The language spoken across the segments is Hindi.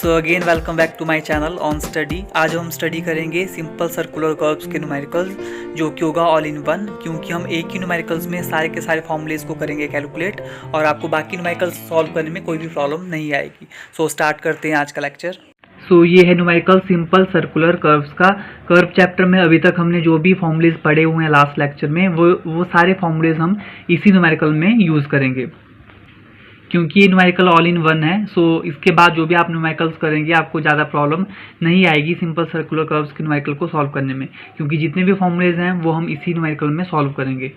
So again welcome back to my channel on study. आज हम स्टडी करेंगे सिंपल सर्कुलर कर्व्स के न्यूमेरिकल्स, जो कि होगा ऑल इन वन, क्योंकि हम एक ही न्यूमेरिकल्स में सारे के सारे फॉर्मूलेज को करेंगे कैलकुलेट और आपको बाकी न्यूमेरिकल्स सॉल्व करने में कोई भी प्रॉब्लम नहीं आएगी। सो स्टार्ट करते हैं आज का लेक्चर। सो ये है न्यूमेरिकल सिंपल सर्कुलर कर्व्स का। कर्व चैप्टर में अभी तक हमने जो भी फॉर्मूलेज पढ़े हुए हैं लास्ट लेक्चर में, वो सारे फॉर्मूलेज हम इसी न्यूमेरिकल में यूज़ करेंगे, क्योंकि ये न्यूमेरिकल ऑल इन वन है। सो इसके बाद जो भी आप न्यूमेरिकल्स करेंगे आपको ज़्यादा प्रॉब्लम नहीं आएगी सिंपल सर्कुलर कर्व्स के न्यूमेरिकल को सॉल्व करने में, क्योंकि जितने भी फॉर्मूलेज हैं वो हम इसी न्यूमेरिकल में सॉल्व करेंगे।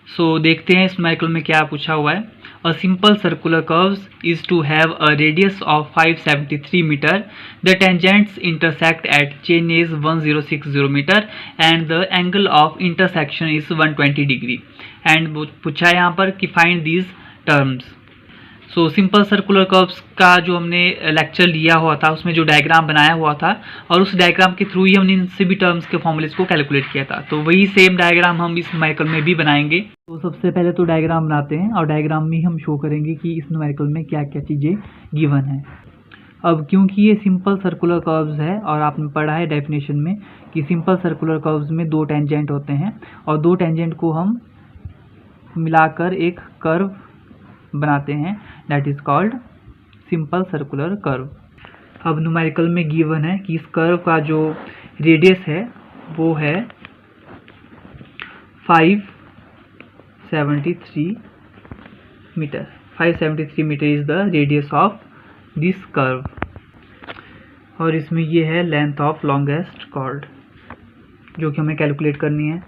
सो देखते हैं इस न्यूमेरिकल में क्या पूछा हुआ है। A simple circular curves is to have a radius of 573 metre, the tangents intersect at chain is 1060 metre and the angle of intersection is 120 degree. And पूछा है यहाँ पर कि find these terms. So simple circular curves का जो हमने लेक्चर लिया हुआ था उसमें जो डायग्राम बनाया हुआ था और उस डायग्राम के थ्रू ही हमने इन सभी टर्म्स के फॉर्मूलेज को कैलकुलेट किया था, तो वही सेम डायग्राम हम इस न्यूमेरिकल में भी बनाएंगे। तो सबसे पहले तो डायग्राम बनाते हैं और डायग्राम में हम शो करेंगे कि इस न्यूमेरिकल में क्या क्या चीज़ें गिवन है। अब क्योंकि ये सिंपल सर्कुलर कर्व्स है और आपने पढ़ा है डेफिनेशन में कि सिंपल सर्कुलर कर्व्स में दो टेंजेंट होते हैं और दो टेंजेंट को हम मिलाकर एक कर्व बनाते हैं, that is called simple circular curve. अब न्यूमेरिकल में गिवन है कि इस कर्व का जो रेडियस है वो है 573 metre. 573 metre is the radius of this curve और इसमें ये है लेंथ ऑफ लॉन्गेस्ट कॉर्ड जो कि हमें कैलकुलेट करनी है।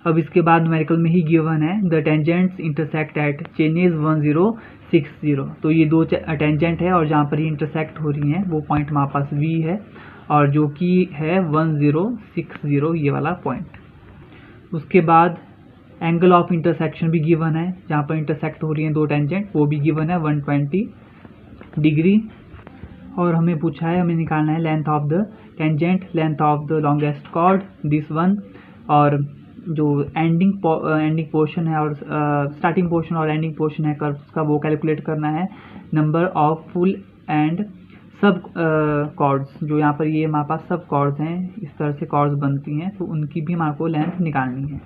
अब इसके बाद न्यूमेरिकल में ही गिवन है the tangents intersect at chain is 1060। तो ये दो टेंजेंट है और जहाँ पर ये इंटरसेक्ट हो रही हैं वो पॉइंट हमारे पास V है और जो कि है 1060 ये वाला पॉइंट। उसके बाद एंगल ऑफ इंटरसेक्शन भी गिवन है, जहाँ पर इंटरसेक्ट हो रही हैं दो टेंजेंट वो भी गिवन है 120 डिग्री। और हमें पूछा है, हमें निकालना है length of the tangent, length of the longest chord this one, और जो एंडिंग पोर्शन है और स्टार्टिंग पोर्शन और एंडिंग पोर्शन है कर्व्स का वो कैलकुलेट करना है। Number of full and sub chords, जो यहाँ पर ये हमारे पास सब कॉर्ड्स हैं, इस तरह से कॉर्ड्स बनती हैं, तो उनकी भी हमारे को लेंथ निकालनी है।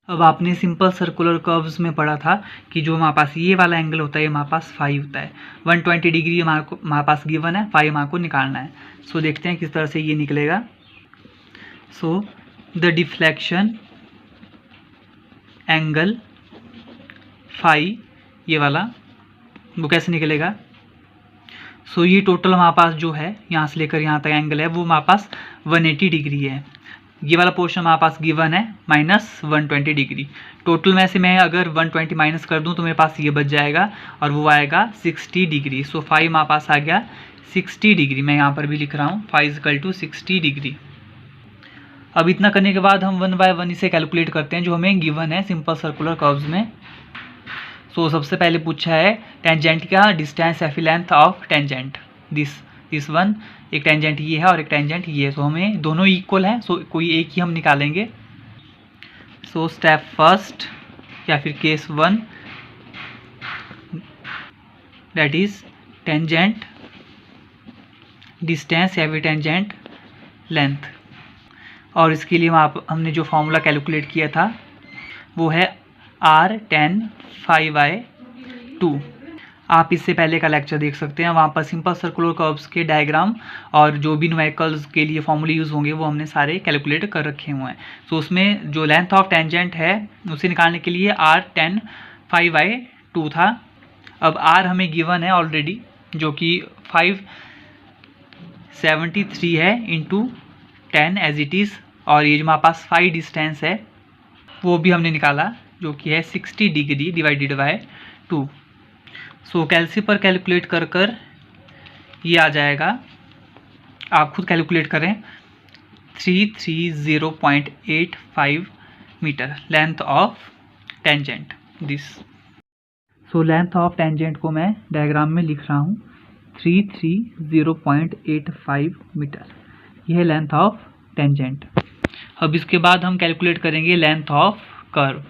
अब आपने सिंपल सर्कुलर कर्व्स में पढ़ा था कि जो हमारे पास ये वाला एंगल होता है हमारे पास 5 होता है, 120 डिग्री हमारे पास गिवन है, 5 हमारे को निकालना है। सो देखते हैं किस तरह से ये निकलेगा। So the deflection angle phi ये वाला वो कैसे निकलेगा। सो ये टोटल हमारे पास जो है यहाँ से लेकर यहाँ तक एंगल है वो हमारे पास 180 डिग्री है। ये वाला पोर्शन हमारे पास गिवन है -120 डिग्री। टोटल में से मैं अगर 120 माइनस कर दूँ तो मेरे पास ये बच जाएगा और वो आएगा 60 डिग्री। सो 5 हमारे पास आ गया 60 डिग्री। मैं यहाँ पर भी लिख रहा हूँ 5 = 60 डिग्री। अब इतना करने के बाद हम 1 बाय 1 इसे कैलकुलेट करते हैं जो हमें गिवन है सिंपल सर्कुलर कर्व्स में। सो सबसे पहले पूछा है टेंजेंट का डिस्टेंस या फिर length of tangent, this one. एक टेंजेंट ये है और एक टेंजेंट ये है, सो हमें दोनों इक्वल हैं, सो कोई एक ही हम निकालेंगे। सो स्टेप फर्स्ट या फिर case 1, that is tangent distance या फिर टेंजेंट लेंथ। और इसके लिए हमने जो फॉर्मूला कैलकुलेट किया था वो है R10 5/2। आप इससे पहले का लेक्चर देख सकते हैं, वहाँ पर सिंपल सर्कुलर कर्व्स के डायग्राम और जो भी न्यूमेरिकल्स के लिए फॉर्मूले यूज़ होंगे वो हमने सारे कैलकुलेट कर रखे हुए हैं। तो उसमें जो लेंथ ऑफ टेंजेंट है उसे निकालने के लिए R10 5/2 था। अब R हमें गिवन है ऑलरेडी जो कि 573 है इंटू 10 एज इट इज़, और ये जो हमारे पास 5 डिस्टेंस है वो भी हमने निकाला जो कि है 60 डिग्री डिवाइडेड बाय 2। सो कैलसी पर कैलकुलेट कर ये आ जाएगा, आप खुद कैलकुलेट करें, 330.85 metre length of tangent this. So length of tangent को मैं डायग्राम में लिख रहा हूँ 330.85 मीटर, यह है लेंथ ऑफ टेंजेंट। अब इसके बाद हम कैलकुलेट करेंगे length of curve.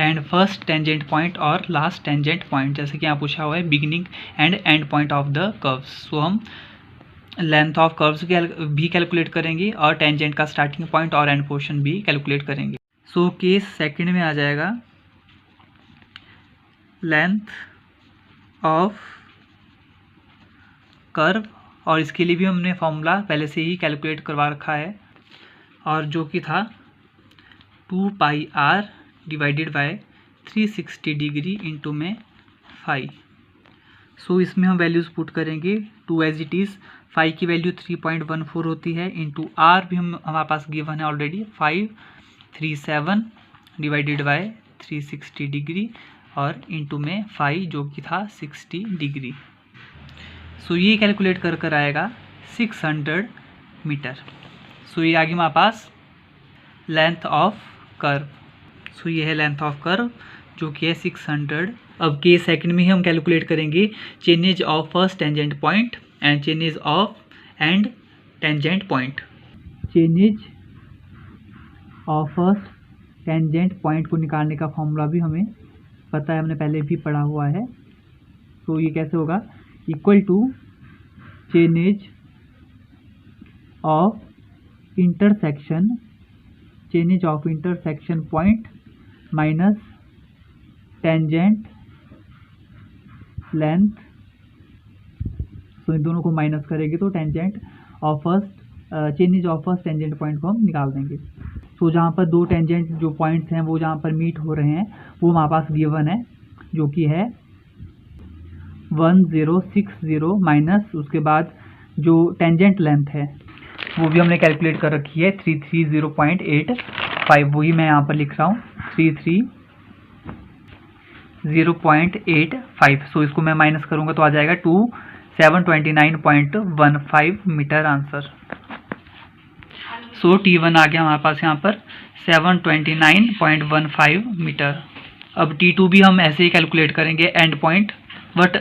And first tangent point और लास्ट टेंजेंट पॉइंट, जैसे कि यहाँ पूछा हुआ है beginning and end point of the curves. So हम लेंथ ऑफ कर्व्स भी कैलकुलेट करेंगे और टेंजेंट का स्टार्टिंग पॉइंट और एंड पोर्शन भी कैलकुलेट करेंगे। सो केस सेकंड में आ जाएगा लेंथ ऑफ कर्व, और इसके लिए भी हमने फॉर्मूला पहले से ही कैलकुलेट करवा रखा है, और जो कि था 2πr divided by 360 degree into में फाई। सो इसमें हम वैल्यूज़ पुट करेंगे 2 एज इट इज़। फाई की वैल्यू 3.14 होती है, इंटू आर भी हमारे पास गिवन है ऑलरेडी 537 डिवाइडेड बाय 360 डिग्री, और इंटू में फाई जो कि था 60 डिग्री। सो ये कैलकुलेट कर आएगा 600 मीटर। सो ये आ गई हमारे पास लेंथ ऑफ कर्व। सो ये है लेंथ ऑफ कर्व जो कि है 600। अब केस सेकंड में ही हम कैलकुलेट करेंगे changes of first tangent point and changes of and tangent point. Changes of first tangent point को निकालने का फॉर्मूला भी हमें पता है, हमने पहले भी पढ़ा हुआ है। तो ये कैसे होगा, equal to chainage of intersection point minus tangent length. तो इन दोनों को माइनस करेंगे तो chainage of first tangent point को हम निकाल देंगे। तो जहाँ पर दो टेंजेंट जो पॉइंट्स हैं वो जहाँ पर मीट हो रहे हैं वो हमारे पास गिवन है, जो कि है 1060 माइनस उसके बाद जो टेंजेंट लेंथ है वो भी हमने कैलकुलेट कर रखी है 330.85। वही मैं यहाँ पर लिख रहा हूँ 330.85। सो इसको मैं माइनस करूँगा तो आ जाएगा 729.15 मीटर आंसर। सो T1 आ गया हमारे पास यहाँ पर 729.15 मीटर। अब T2 भी हम ऐसे ही कैलकुलेट करेंगे एंड पॉइंट, बट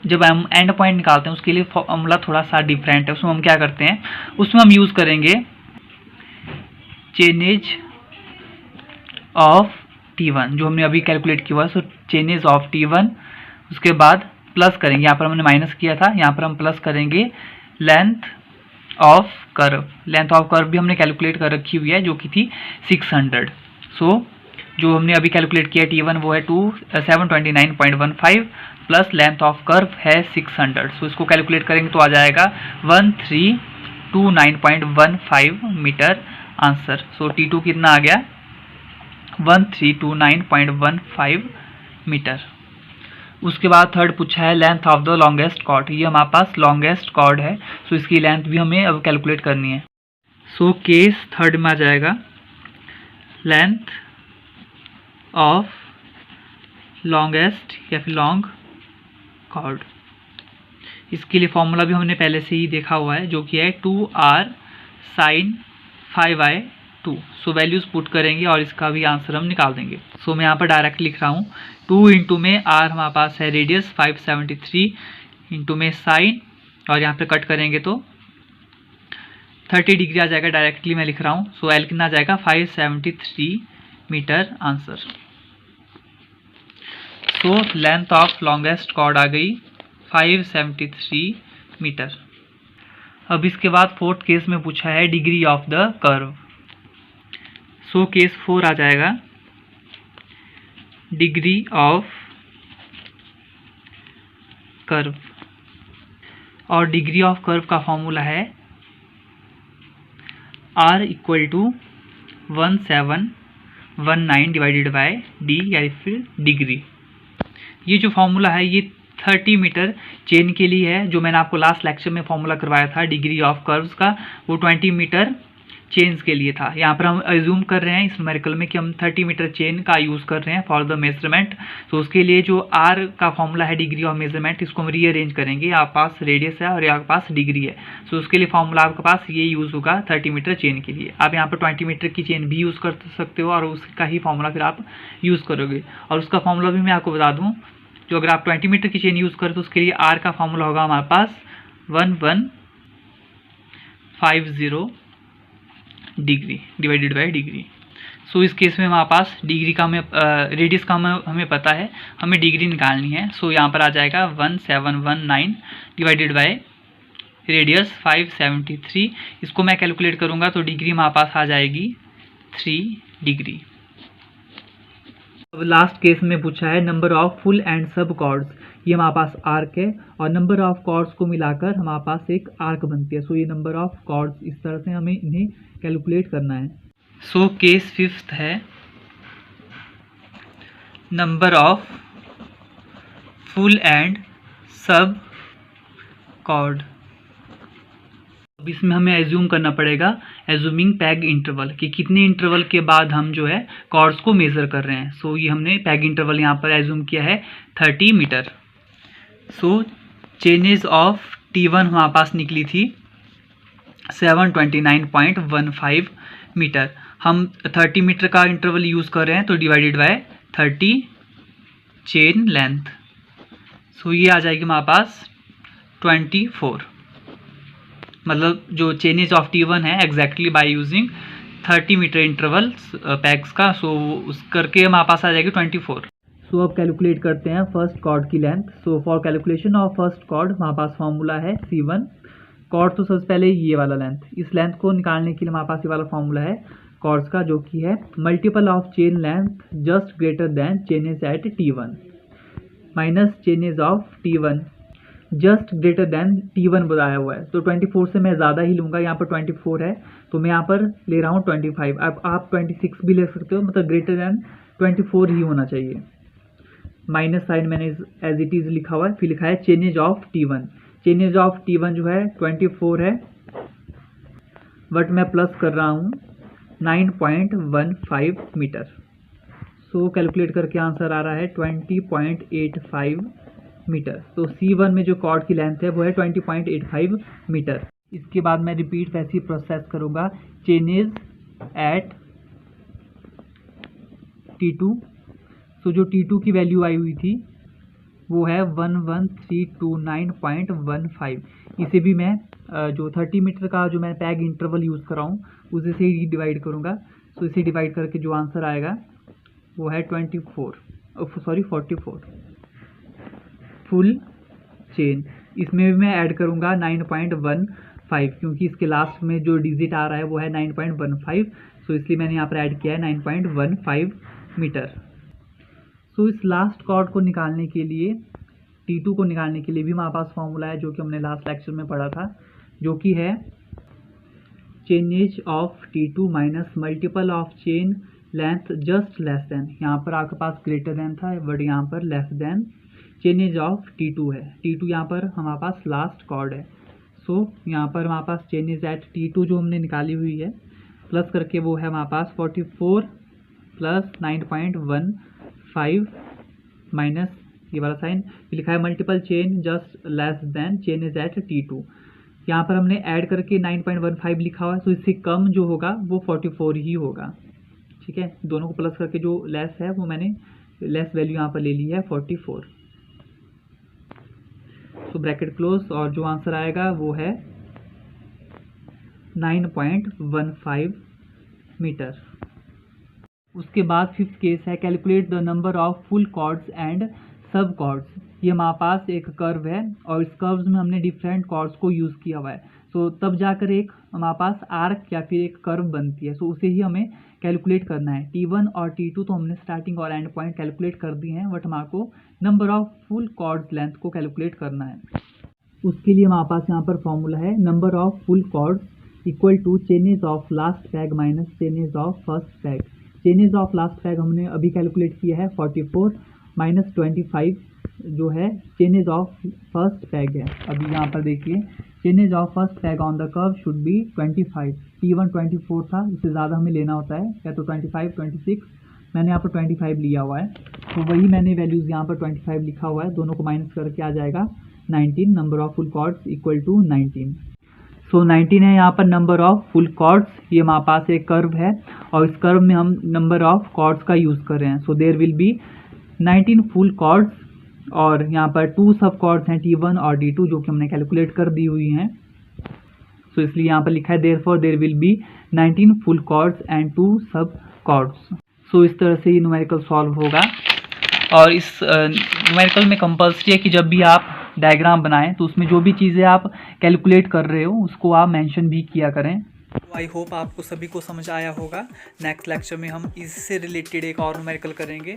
जब हम एंड पॉइंट निकालते हैं उसके लिए फॉर्मूला थोड़ा सा डिफरेंट है। उसमें हम क्या करते हैं, उसमें हम यूज़ करेंगे चेंजेज ऑफ T1 जो हमने अभी कैलकुलेट किया हुआ। सो चेंजेज ऑफ T1, उसके बाद प्लस करेंगे, यहाँ पर हमने माइनस किया था, यहाँ पर हम प्लस करेंगे length of curve. Length of curve भी हमने कैलकुलेट कर रखी हुई है जो कि थी 600। सो जो हमने अभी कैलकुलेट किया T1 वो है 729.15 प्लस लेंथ ऑफ कर्व है 600। सो इसको कैलकुलेट करेंगे तो आ जाएगा 1329.15 मीटर आंसर। सो T2 कितना आ गया 1329.15 मीटर। उसके बाद थर्ड पूछा है length of the longest chord. ये हमारे पास लॉन्गेस्ट कॉर्ड है, सो इसकी लेंथ भी हमें अब कैलकुलेट करनी है। सो केस थर्ड में आ जाएगा लेंथ ऑफ लॉन्गेस्ट या फिर लॉन्ग कॉर्ड। इसके लिए फॉर्मूला भी हमने पहले से ही देखा हुआ है जो कि है 2r sin 5i2। सो वैल्यूज़ पुट करेंगे और इसका भी आंसर हम निकाल देंगे। सो मैं यहाँ पर डायरेक्ट लिख रहा हूँ 2 इंटू में r हमारे पास है रेडियस 573 इंटू में साइन, और यहाँ पे कट करेंगे तो 30 डिग्री आ जाएगा, डायरेक्टली मैं लिख रहा हूँ। सो एल कितना आ जाएगा 573 metre answer. So length of longest chord आ गई 573 मीटर। अब इसके बाद फोर्थ केस में पूछा है degree of the curve. So case 4 आ जाएगा डिग्री ऑफ कर्व, और डिग्री ऑफ कर्व का फॉर्मूला है r equal to 1719 divided by d या फिर डिग्री। ये जो फॉर्मूला है ये 30 मीटर चेन के लिए है, जो मैंने आपको लास्ट लेक्चर में फॉर्मूला करवाया था डिग्री ऑफ कर्व्स का, वो 20 मीटर चेन्स के लिए था। यहाँ पर हम अज्यूम कर रहे हैं इस न्यूमेरिकल में कि हम 30 मीटर चेन का यूज़ कर रहे हैं फॉर द मेजरमेंट। तो उसके लिए जो r का फॉर्मूला है डिग्री ऑफ मेजरमेंट, इसको हम रीअरेंज करेंगे। आपके पास रेडियस है और आपके पास डिग्री है, सो उसके लिए फॉर्मूला आपके पास ये यूज़ होगा 30 मीटर चेन के लिए। आप यहाँ पर 20 मीटर की चेन भी यूज़ कर सकते हो और उसका ही फॉर्मूला फिर आप यूज़ करोगे। और उसका फॉर्मूला भी मैं आपको बता दूँ, जो अगर आप 20 मीटर की चेन यूज़ करें तो उसके लिए r का फॉर्मूला होगा हमारे पास 1150 डिग्री डिवाइडेड बाय डिग्री। सो इस केस में हमारे पास डिग्री का हमें रेडियस का हमें पता है, हमें डिग्री निकालनी है। सो यहाँ पर आ जाएगा 1719 डिवाइडेड बाय रेडियस 573। इसको मैं कैलकुलेट करूँगा तो डिग्री हमारे पास आ जाएगी 3 डिग्री। अब लास्ट केस में पूछा है number of full and sub chords. ये हमारे पास आर्क है और नंबर ऑफ कॉर्ड्स को मिलाकर हमारे पास एक आर्क बनती है। सो ये नंबर ऑफ कॉर्ड्स, इस तरह से हमें इन्हें कैलकुलेट करना है। सो केस फिफ्थ है नंबर ऑफ फुल एंड सब कॉर्ड। अब इसमें हमें एज्यूम करना पड़ेगा, एज्यूमिंग पैग इंटरवल, कि कितने इंटरवल के बाद हम जो है कॉर्ड्स को मेज़र कर रहे हैं। सो ये हमने पैग इंटरवल यहाँ पर एज्यूम किया है 30 metre. So changes of T1 हमारे पास निकली थी 729.15 मीटर। हम 30 मीटर का इंटरवल यूज़ कर रहे हैं तो डिवाइडेड बाय 30 चेन लेंथ। सो ये आ जाएगी हमारे पास 24, मतलब जो चेंजेस ऑफ T1 है exactly by using 30 metre interval pegs का। सो उस करके हमारे पास आ जाएगी 24। सो अब कैलकुलेट करते हैं फर्स्ट कॉर्ड की length. So for calculation of first cord हमारे पास फॉर्मूला है C1 कॉर्ड। तो सबसे पहले ये वाला लेंथ, इस लेंथ को निकालने के लिए हमारे पास ये वाला फॉर्मूला है कॉर्ड्स का, जो कि है multiple of chain length just greater than chainage at T1 minus chainage of T1 just greater than T1 बताया हुआ है। तो 24 से मैं ज़्यादा ही लूँगा, यहाँ पर 24 है तो मैं यहाँ पर ले रहा हूँ 25। अब आप 26 भी ले सकते हो, मतलब ग्रेटर देन 24 ही होना चाहिए। माइनस साइन मैंने एज इट इज़ लिखा हुआ है, फिर लिखा है changes of T1। Changes of T1 जो है 24 है, बट मैं प्लस कर रहा हूँ 9.15 मीटर। सो कैलकुलेट करके आंसर आ रहा है 20.85 मीटर। तो C1 में जो कॉर्ड की लेंथ है वो है 20.85 मीटर। इसके बाद मैं रिपीट वैसी प्रोसेस करूँगा चेंजेस एट T2। तो जो T2 की वैल्यू आई हुई थी वो है 11329.15। इसे भी मैं जो 30 मीटर का जो मैं पैग इंटरवल यूज़ कर रहा हूँ उसे से ही डिवाइड करूँगा। सो इसे डिवाइड करके जो आंसर आएगा वो है 44 फुल चेन। इसमें भी मैं ऐड करूँगा 9.15, क्योंकि इसके लास्ट में जो डिजिट आ रहा है वो है 9.15। सो इसलिए मैंने यहाँ पर ऐड किया है 9.15 मीटर। सो इस लास्ट कॉर्ड को निकालने के लिए, T2 को निकालने के लिए भी हमारे पास फॉर्मूला है जो कि हमने लास्ट लेक्चर में पढ़ा था, जो कि है changes of T2 minus multiple of chain length just less then. यहाँ पर आपके पास ग्रेटर देन था बट यहाँ पर less than changes of T2 है। T2 यहाँ पर हमारे पास लास्ट कॉर्ड है। सो यहाँ पर हमारे पास चेंजेज एट T2 जो हमने निकाली हुई है प्लस करके वो है हमारे पास 44 प्लस 9.15 माइनस ये वाला साइन, लिखा है multiple chain just less than chainage at T2। यहाँ पर हमने ऐड करके 9.15 लिखा हुआ है, तो इससे कम जो होगा वो 44 ही होगा। ठीक है, दोनों को प्लस करके जो लेस है वो मैंने लेस वैल्यू यहाँ पर ले ली है 44। तो ब्रैकेट क्लोज और जो आंसर आएगा वो है 9.15 मीटर। उसके बाद फिफ्थ केस है calculate the number of full chords and sub chords. ये हमारे पास एक कर्व है और इस कर्व में हमने डिफरेंट कॉर्ड्स को यूज़ किया हुआ है। सो तब जाकर एक हमारे पास आर्क या फिर एक कर्व बनती है। सो उसे ही हमें कैलकुलेट करना है। T1 और T2 तो हमने स्टार्टिंग और एंड पॉइंट कैलकुलेट कर दिए हैं, बट हमारे को number of full chords length को कैलकुलेट करना है। उसके लिए हमारे पास यहाँ पर फॉर्मूला है number of full chords equal to chainage of last peg minus chainage of first peg. Chainage of last peg हमने अभी कैलकुलेट किया है 44 माइनस 25 जो है चेनेज ऑफ फर्स्ट पैग है। अभी यहाँ पर देखिए chainage of first peg on the curve should be 25। T1 24 था, इससे ज़्यादा हमें लेना होता है, या तो 25 26, मैंने यहाँ पर 25 लिया हुआ है। तो वही मैंने वैल्यूज़ यहाँ पर 25 लिखा हुआ है, दोनों को माइनस करके आ जाएगा 19। Number of full chords equal to 19। So 19 है यहाँ पर नंबर ऑफ फुल कॉर्ड्स। ये हमारे पास एक कर्व है और इस कर्व में हम नंबर ऑफ कॉर्ड्स का यूज़ कर रहे हैं। So there will be 19 full chords और यहाँ पर 2 सब कॉर्ड्स हैं T1 और T2 जो कि हमने कैलकुलेट कर दी हुई हैं। सो इसलिए यहाँ पर लिखा है therefore there will be 19 full chords and 2 sub chords. सो इस तरह से ये न्यूमेरिकल सॉल्व होगा। और इस न्यूमेरिकल में कंपल्सरी है कि जब भी आप डायग्राम बनाएं तो उसमें जो भी चीज़ें आप कैलकुलेट कर रहे हो उसको आप मेंशन भी किया करें। आई होप आपको सभी को समझ आया होगा। नेक्स्ट लेक्चर में हम इससे रिलेटेड एक और न्यूमेरिकल करेंगे।